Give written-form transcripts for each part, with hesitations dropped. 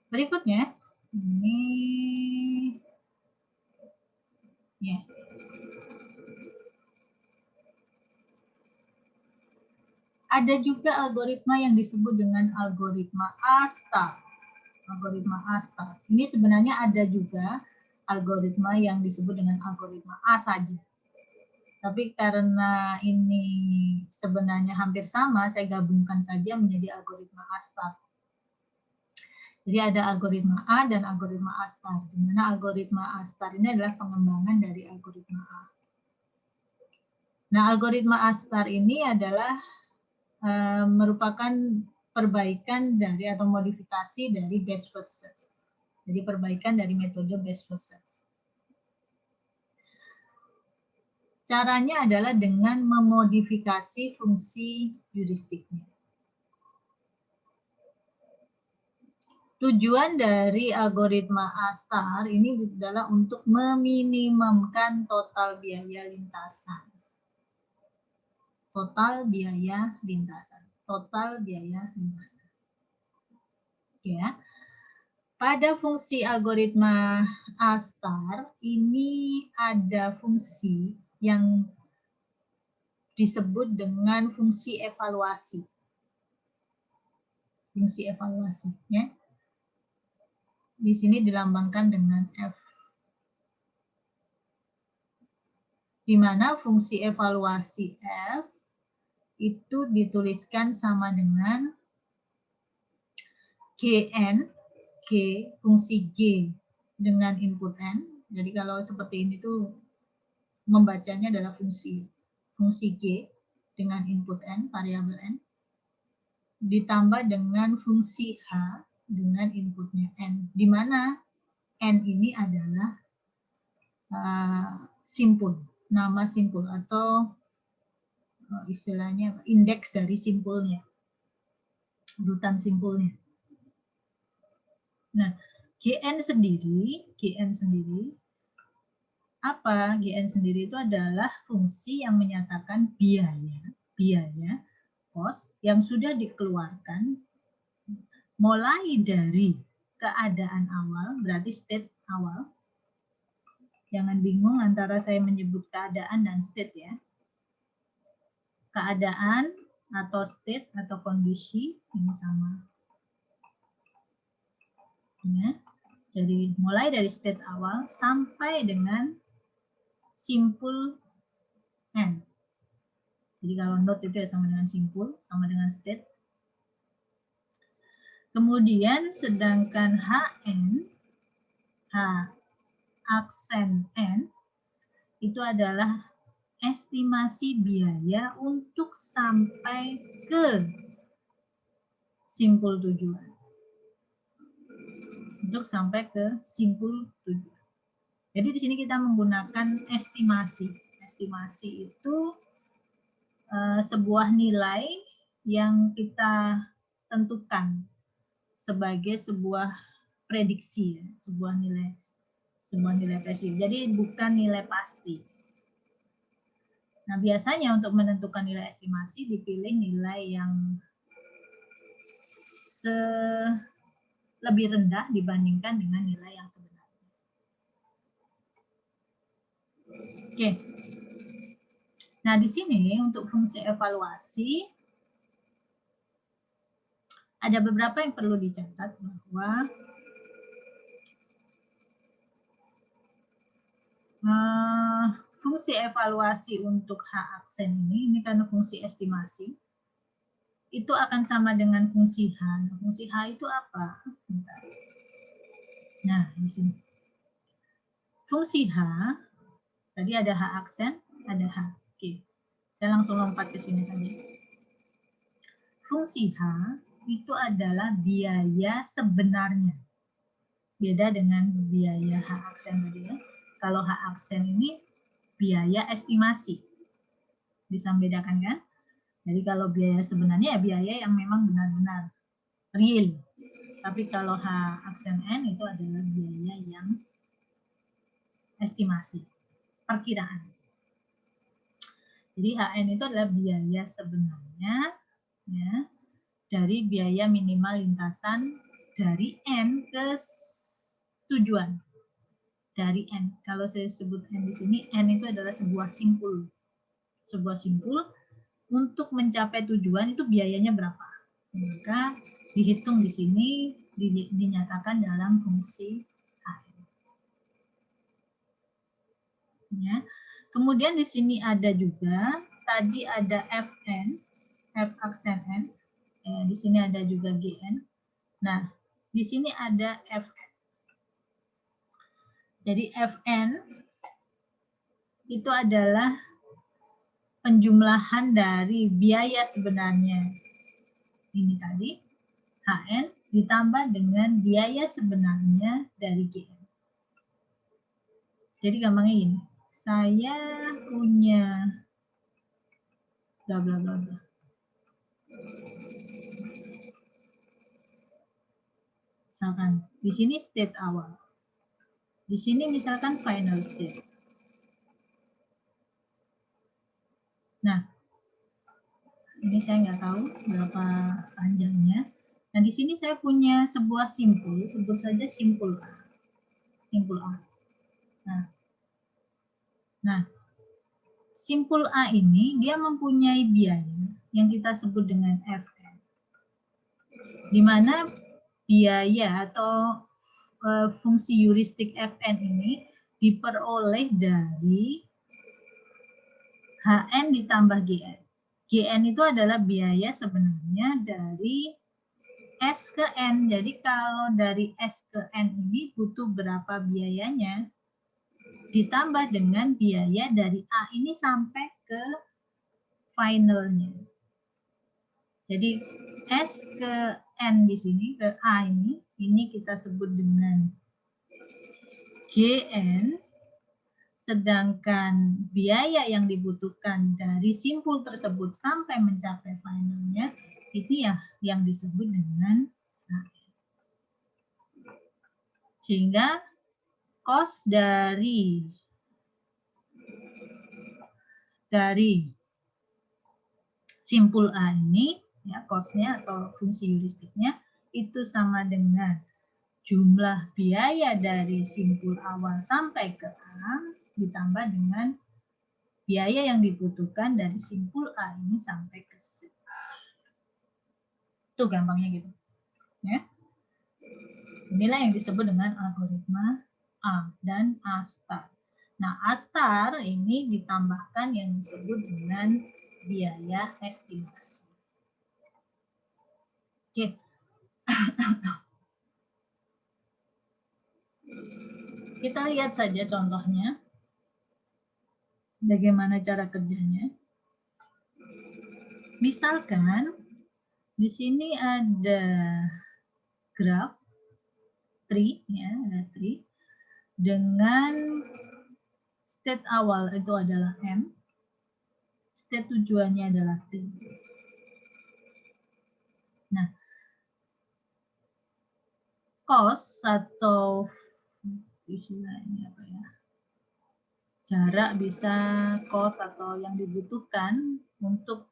Berikutnya, ini ya. Ada juga algoritma yang disebut dengan algoritma A-star. Algoritma A-star. Ini sebenarnya ada juga algoritma yang disebut dengan algoritma A saja. Tapi karena ini sebenarnya hampir sama, saya gabungkan saja menjadi algoritma A-star. Jadi ada algoritma A dan algoritma A-star, di mana algoritma A-star ini adalah pengembangan dari algoritma A. Nah, algoritma A-star ini adalah merupakan perbaikan dari atau modifikasi dari best first search. Jadi perbaikan dari metode best first search. Caranya adalah dengan memodifikasi fungsi heuristiknya. Tujuan dari algoritma A-star ini adalah untuk meminimumkan total biaya lintasan. Total biaya lintasan. Total biaya lintasan. Ya. Pada fungsi algoritma A-star ini ada fungsi yang disebut dengan fungsi evaluasi. Fungsi evaluasi, ya. Di sini dilambangkan dengan F. Di mana fungsi evaluasi F itu dituliskan sama dengan Gn, G, fungsi G dengan input N. Jadi kalau seperti ini tuh membacanya adalah fungsi G dengan input N, variabel N, ditambah dengan fungsi H dengan inputnya N, di mana N ini adalah simpul, nama simpul atau istilahnya indeks dari simpulnya, urutan simpulnya. Nah, Gn sendiri apa? Gn sendiri itu adalah fungsi yang menyatakan biaya kos yang sudah dikeluarkan mulai dari keadaan awal, berarti state awal. Jangan bingung antara saya menyebut keadaan dan state ya. Keadaan atau state atau kondisi ini sama. Ya. Jadi mulai dari state awal sampai dengan simpul N. Jadi kalau node itu sama dengan simpul, sama dengan state. Kemudian sedangkan HN, H aksen N, itu adalah estimasi biaya untuk sampai ke simpul tujuan. Untuk sampai ke simpul tujuan. Jadi di sini kita menggunakan estimasi. Estimasi itu sebuah nilai yang kita tentukan sebagai sebuah prediksi, ya, sebuah nilai prediksi. Jadi bukan nilai pasti. Nah, biasanya untuk menentukan nilai estimasi dipilih nilai yang lebih rendah dibandingkan dengan nilai yang sebenarnya. Oke. Nah, di sini untuk fungsi evaluasi ada beberapa yang perlu dicatat bahwa fungsi evaluasi untuk H aksen ini karena fungsi estimasi, itu akan sama dengan fungsi H. Nah, fungsi H itu apa? Bentar. Nah, di sini. Fungsi H, tadi ada H aksen, ada H. Oke, saya langsung lompat ke sini saja. Fungsi H itu adalah biaya sebenarnya. Beda dengan biaya H aksen tadi ya. Kalau H aksen ini biaya estimasi. Bisa membedakan kan? Jadi kalau biaya sebenarnya ya biaya yang memang benar-benar real. Tapi kalau H aksen N itu adalah biaya yang estimasi, perkiraan. Jadi HN itu adalah biaya sebenarnya ya, dari biaya minimal lintasan dari N ke tujuan. Dari N. Kalau saya sebut N di sini, N itu adalah sebuah simpul. Sebuah simpul untuk mencapai tujuan itu biayanya berapa. Maka dihitung di sini, dinyatakan dalam fungsi HN. Ya. Kemudian di sini ada juga, tadi ada Fn, F aksen N. Di sini ada juga Gn. Nah, di sini ada Fn. Jadi Fn itu adalah penjumlahan dari biaya sebenarnya. Ini tadi, HN ditambah dengan biaya sebenarnya dari GN. Jadi gampangnya gini, saya punya bla bla bla bla. Misalkan di sini state awal. Di sini misalkan final state. Nah, ini saya nggak tahu berapa panjangnya. Nah, di sini saya punya sebuah simpul, sebut saja simpul A. Simpul A. Nah, simpul A ini dia mempunyai biaya yang kita sebut dengan Fn. Di mana biaya atau fungsi heuristik Fn ini diperoleh dari Hn ditambah Gn. Gn itu adalah biaya sebenarnya dari S ke N. Jadi kalau dari S ke N ini butuh berapa biayanya, ditambah dengan biaya dari A ini sampai ke finalnya. Jadi S ke N di sini, ke A ini kita sebut dengan Gn, sedangkan biaya yang dibutuhkan dari simpul tersebut sampai mencapai finalnya, itu ya yang disebut dengan HN. Sehingga cost dari simpul A ini, ya cost-nya atau fungsi heuristiknya, itu sama dengan jumlah biaya dari simpul awal sampai ke A ditambah dengan biaya yang dibutuhkan dari simpul A ini sampai ke Z. Itu gampangnya gitu. Ya. Inilah yang disebut dengan algoritma A dan A star. Nah, A star ini ditambahkan yang disebut dengan biaya estimasi. Oke. Kita lihat saja contohnya. Bagaimana cara kerjanya. Misalkan di sini ada graf tree, ya, ada tree dengan state awal itu adalah M, state tujuannya adalah T. Nah, cost atau istilahnya apa ya? Jarak bisa cost atau yang dibutuhkan untuk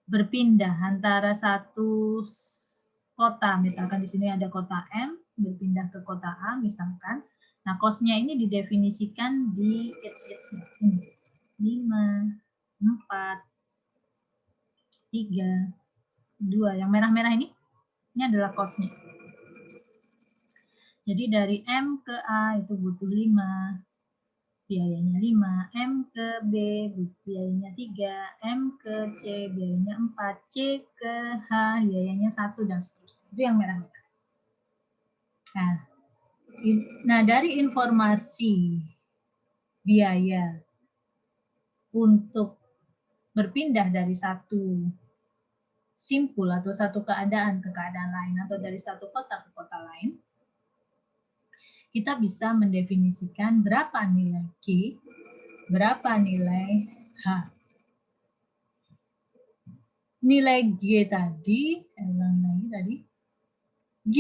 berpindah antara satu kota, misalkan di sini ada kota M, berpindah ke kota A misalkan. Nah, cost-nya ini didefinisikan di H-nya. 5, 4, 3, 2. Yang merah-merah ini adalah cost-nya. Jadi dari M ke A itu butuh 5, biayanya 5, M ke B biayanya 3, M ke C biayanya 4, C ke H biayanya 1, dan seterusnya. Itu yang merah-merah. Nah, dari informasi biaya untuk berpindah dari satu simpul atau satu keadaan ke keadaan lain atau dari satu kota ke kota lain, kita bisa mendefinisikan berapa nilai G, berapa nilai H. Nilai G tadi, saya ulangi lagi tadi, G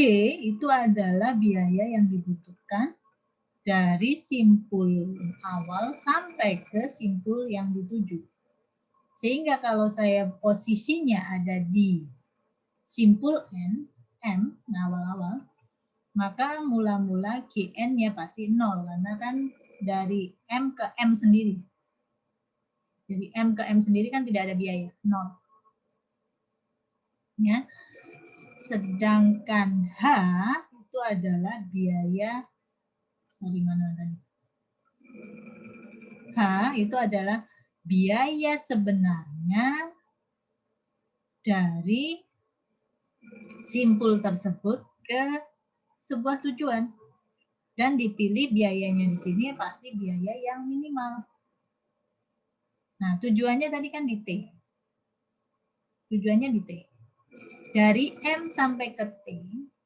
itu adalah biaya yang dibutuhkan dari simpul awal sampai ke simpul yang dituju. Sehingga kalau saya posisinya ada di simpul N, M, nah awal-awal, maka mula-mula GN-nya pasti 0, karena kan dari M ke M sendiri. Jadi M ke M sendiri kan tidak ada biaya, 0. Ya. Sedangkan H itu adalah biaya, H itu adalah biaya sebenarnya dari simpul tersebut ke sebuah tujuan. Dan dipilih biayanya di sini pasti biaya yang minimal. Nah, tujuannya tadi kan di T. Tujuannya di T. Dari M sampai ke T,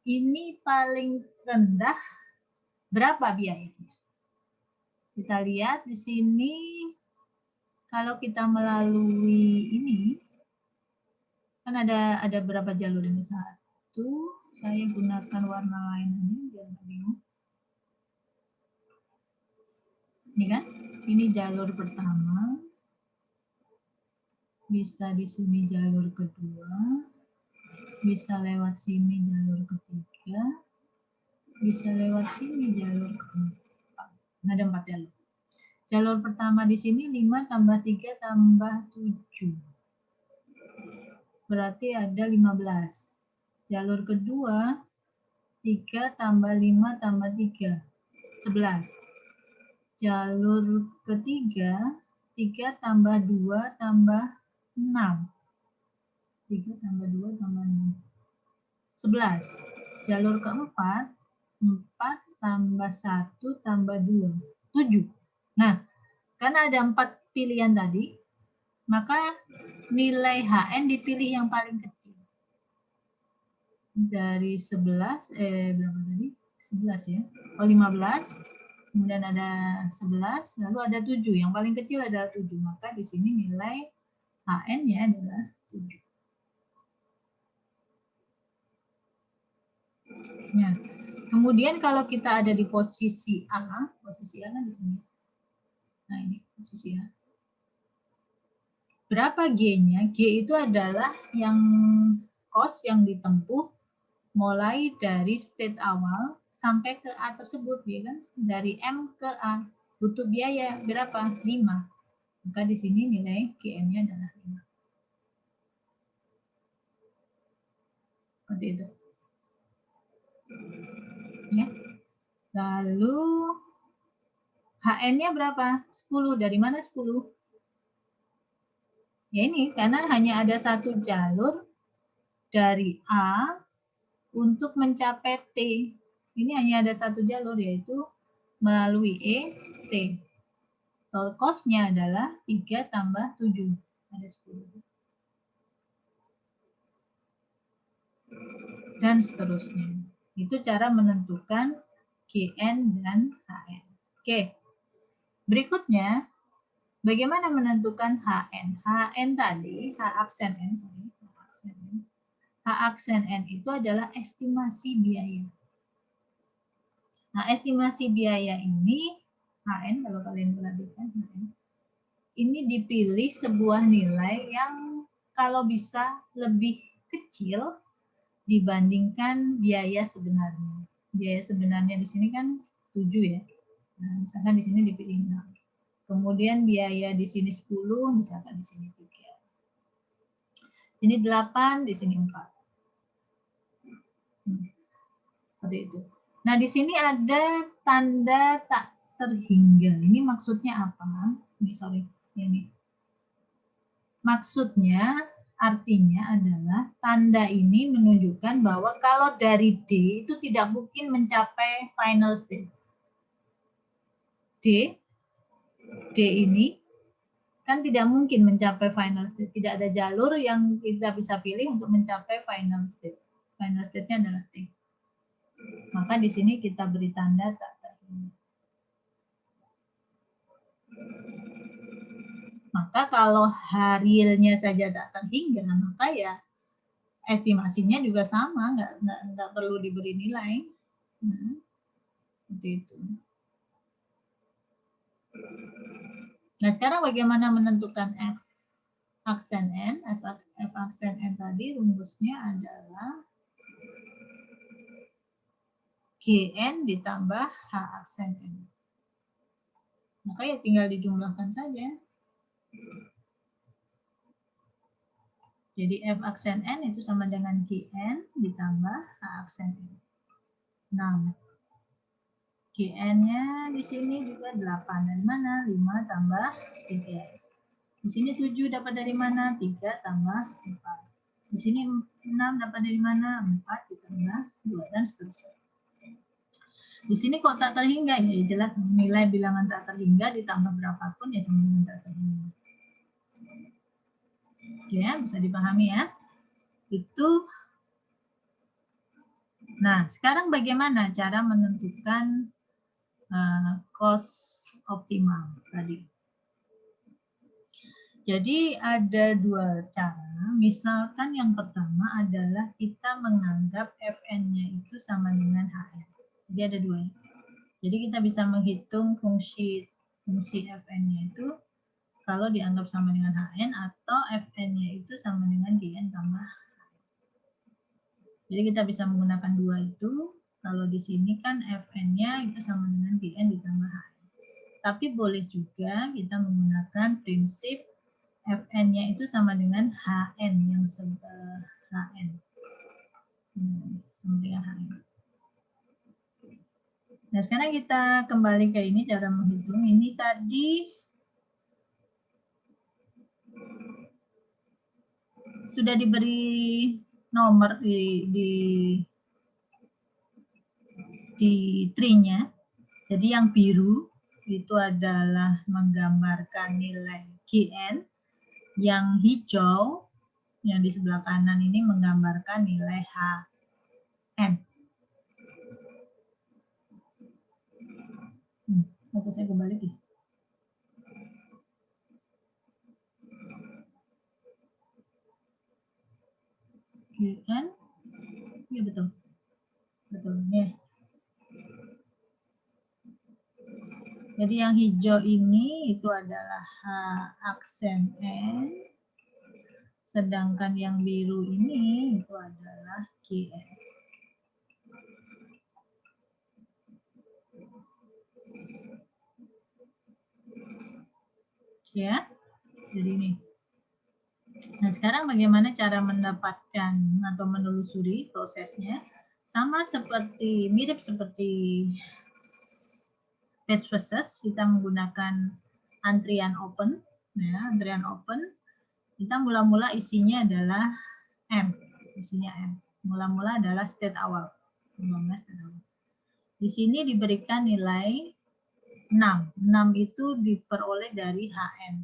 ini paling rendah berapa biayanya? Kita lihat di sini, kalau kita melalui ini, kan ada berapa jalur ini? Satu, saya gunakan warna lain ini biar nggak bingung. Ini kan, ini jalur pertama, bisa di sini jalur kedua, bisa lewat sini jalur ketiga, bisa lewat sini jalur keempat. Ada 4 jalur. Jalur pertama di sini 5 tambah 3 tambah 7. Berarti ada 15. Jalur kedua 3 tambah 5 tambah 3. 11. Jalur ketiga 3 tambah 2 tambah 6. 3 tambah 2 tambah 6. 11. Jalur keempat 4 tambah 1 tambah 2. 7. Nah, karena ada 4 pilihan tadi, maka nilai HN dipilih yang paling kecil. Dari 11, berapa tadi? 11 ya. Oh, 15. Kemudian ada 11, lalu ada 7. Yang paling kecil adalah 7. Maka di sini nilai HN-nya adalah 7. Nah, kemudian kalau kita ada di posisi A kan di sini. Nah, ini posisi A. Berapa G-nya? G itu adalah yang cost yang ditempuh mulai dari state awal sampai ke A tersebut, ya kan? Dari M ke A. Butuh biaya berapa? 5. Maka di sini nilai GN-nya adalah 5. Seperti itu. Ya. Lalu HN-nya berapa? 10. Dari mana 10? Ya ini, karena hanya ada satu jalur dari A untuk mencapai T. Ini hanya ada satu jalur, yaitu melalui E, T. Cost-nya adalah 3 tambah 7. Ada 10. Dan seterusnya. Itu cara menentukan GN dan HN. Oke. Berikutnya, bagaimana menentukan HN? HN tadi, H aksen N, H aksen N itu adalah estimasi biaya. Nah, estimasi biaya ini, HN, kalau kalian perhatikan, HN, ini dipilih sebuah nilai yang kalau bisa lebih kecil dibandingkan biaya sebenarnya. Biaya sebenarnya di sini kan 7 ya. Nah, misalkan di sini dipilih 6. Kemudian biaya di sini 10, misalkan di sini 3. Sini 8, di sini 4. Seperti itu. Nah, di sini ada tanda tak terhingga. Ini maksudnya apa? Ini. Maksudnya, artinya adalah tanda ini menunjukkan bahwa kalau dari D itu tidak mungkin mencapai final state. D ini kan tidak mungkin mencapai final state. Tidak ada jalur yang kita bisa pilih untuk mencapai final state. Final state-nya adalah T. Maka di sini kita beri tanda tak terhingga. Maka kalau harilnya saja tak terhingga, maka ya estimasinya juga sama, nggak perlu diberi nilai. Seperti itu. Nah, sekarang bagaimana menentukan F aksen N? F aksen N tadi rumusnya adalah GN ditambah H aksen N. Maka ya tinggal dijumlahkan saja. Jadi F aksen N itu sama dengan GN ditambah H aksen N. 6. GN-nya di sini juga 8. Dari mana? 5 tambah 3. Di sini 7 dapat dari mana? 3 tambah 4. Di sini 6 dapat dari mana? 4 ditambah 2 dan seterusnya. Di sini kok tak terhingga? Ya jelas nilai bilangan tak terhingga ditambah berapapun ya sama dengan tak terhingga. Oke, bisa dipahami ya. Itu. Nah, sekarang bagaimana cara menentukan cost optimal tadi? Jadi ada dua cara. Misalkan yang pertama adalah kita menganggap Fn-nya itu sama dengan Hn. Jadi ada dua. Jadi kita bisa menghitung fungsi Fn-nya itu kalau dianggap sama dengan Hn atau Fn-nya itu sama dengan Gn tambah Hn. Jadi kita bisa menggunakan dua itu. Kalau di sini kan Fn-nya itu sama dengan Gn ditambah Hn. Tapi boleh juga kita menggunakan prinsip Fn-nya itu sama dengan Hn yang Hn. Sama dengan Hn. Nah, sekarang kita kembali ke ini cara menghitung. Ini tadi sudah diberi nomor di tree-nya. Jadi yang biru itu adalah menggambarkan nilai Gn. Yang hijau yang di sebelah kanan ini menggambarkan nilai Hn. Atau saya kembali ya. Gn, ya betul, ya. Jadi yang hijau ini itu adalah H aksen N, sedangkan yang biru ini itu adalah Gn. Ya, jadi ini. Nah, sekarang bagaimana cara mendapatkan atau menelusuri prosesnya? Sama seperti, mirip seperti best first, kita menggunakan antrian open. Ya, antrian open. Kita mula-mula isinya adalah M. Isinya M. Mula-mula adalah state awal. Di sini diberikan nilai 6. 6 itu diperoleh dari Hn.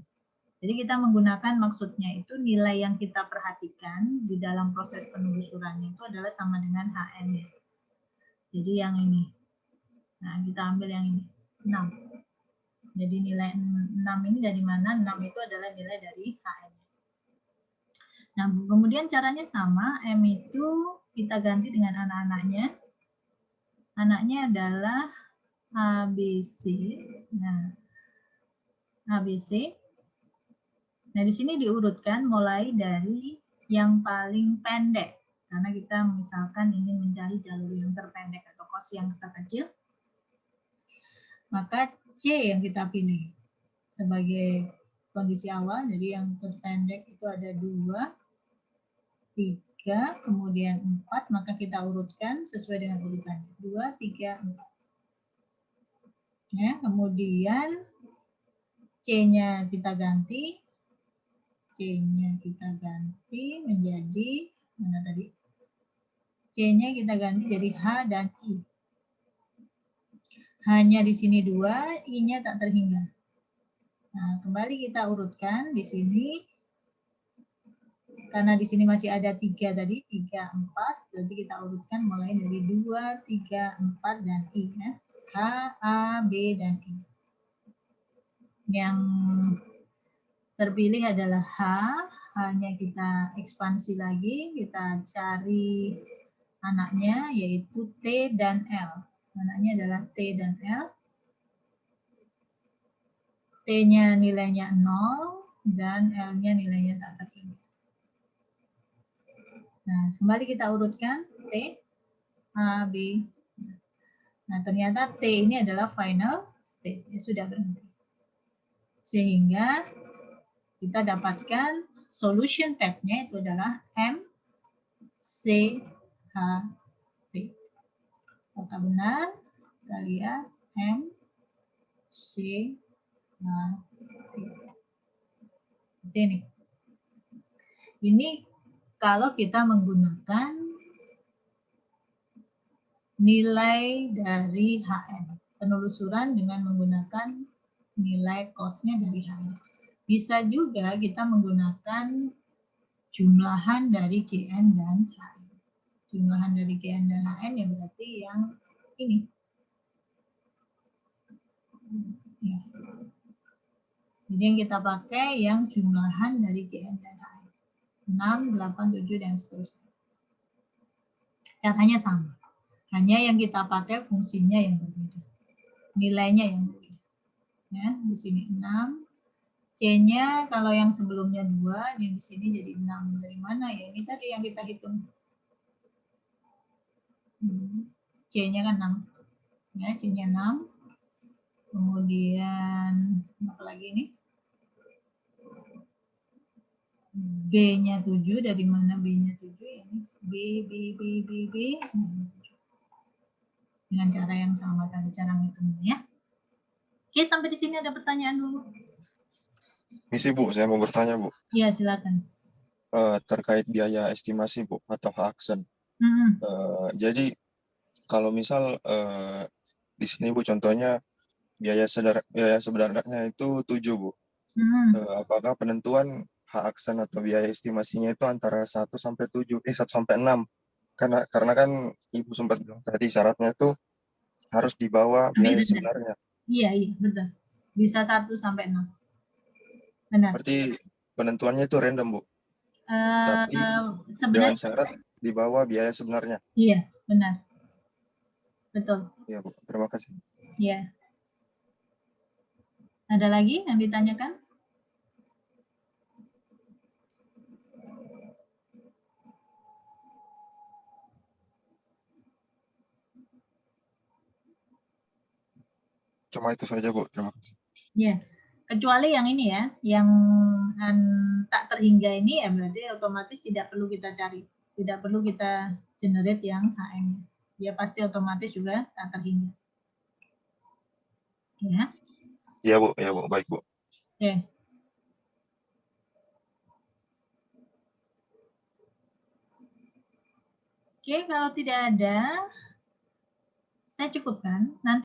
Jadi kita menggunakan maksudnya itu nilai yang kita perhatikan di dalam proses penelusurannya itu adalah sama dengan Hn-nya. Jadi yang ini. Nah, kita ambil yang ini. 6. Jadi nilai 6 ini dari mana? 6 itu adalah nilai dari Hn. Nah, kemudian caranya sama. M itu kita ganti dengan anak-anaknya. Anaknya adalah ABC. Nah, ABC. Nah, di sini diurutkan mulai dari yang paling pendek. Karena kita misalkan ingin mencari jalur yang terpendek atau cost yang terkecil. Maka C yang kita pilih sebagai kondisi awal. Jadi yang terpendek itu ada 2, 3, kemudian 4. Maka kita urutkan sesuai dengan urutan. 2, 3, 4. Ya, kemudian C-nya kita ganti. C-nya kita ganti menjadi, mana tadi? C-nya kita ganti jadi H dan I. Hanya di sini 2, I-nya tak terhingga. Nah, kembali kita urutkan di sini. Karena di sini masih ada 3 tadi, 3, 4. Berarti kita urutkan mulai dari 2, 3, 4, dan I. Ya. H, A, B, dan I. Yang terpilih adalah H. H-nya kita ekspansi lagi. Kita cari anaknya yaitu T dan L. Anaknya adalah T dan L. T-nya nilainya 0 dan L-nya nilainya tak terhingga. Nah, kembali kita urutkan T, A, B. Nah, ternyata T ini adalah final state, ya sudah berhenti. Sehingga kita dapatkan solution path-nya itu adalah MCH3. Apakah benar? Kita lihat MCH3. Ini kalau kita menggunakan nilai dari HN. Penelusuran dengan menggunakan nilai cost-nya dari HN. Bisa juga kita menggunakan jumlahan dari GN dan HN. Jumlahan dari GN dan HN ya berarti yang ini. Ya. Jadi yang kita pakai yang jumlahan dari GN dan HN. 6, 8, 7, dan seterusnya. Caranya sama. Hanya yang kita pakai fungsinya yang berbeda. Nilainya yang berbeda. Ya, di sini 6. C-nya kalau yang sebelumnya 2, yang di sini jadi 6. Dari mana ya? Ini tadi yang kita hitung. C-nya kan 6. Ya, C-nya 6. Kemudian apa lagi ini? B-nya 7. Dari mana B-nya 7? Ini B. Dengan cara yang sama tadi cara ngitungnya ya. Oke, sampai di sini ada pertanyaan dulu. Misi Bu, saya mau bertanya Bu. Iya, silakan. Terkait biaya estimasi Bu atau aksen. Jadi kalau misal di sini Bu contohnya biaya sebenarnya itu 7 Bu. Apakah penentuan hak aksen atau biaya estimasinya itu antara 1 sampai 7, 1 sampai 6? Karena kan Ibu sempat bilang tadi syaratnya itu harus di bawah biaya sebenarnya. Iya, betul. Bisa 1 sampai 6. Benar. Berarti penentuannya itu random, Bu. Tapi Sebenarnya dengan syarat di bawah biaya sebenarnya. Iya, benar. Betul. Iya, Bu. Terima kasih. Iya. Ada lagi yang ditanyakan? Cuma itu saja, Bu. Terima kasih. Iya. Kecuali yang ini ya, yang tak terhingga ini ya berarti otomatis tidak perlu kita cari. Tidak perlu kita generate yang HM. Dia pasti otomatis juga tak terhingga. Ya. Iya, Bu. Iya, Bu. Baik, Bu. Oke. Oke, kalau tidak ada, saya cukupkan. Nanti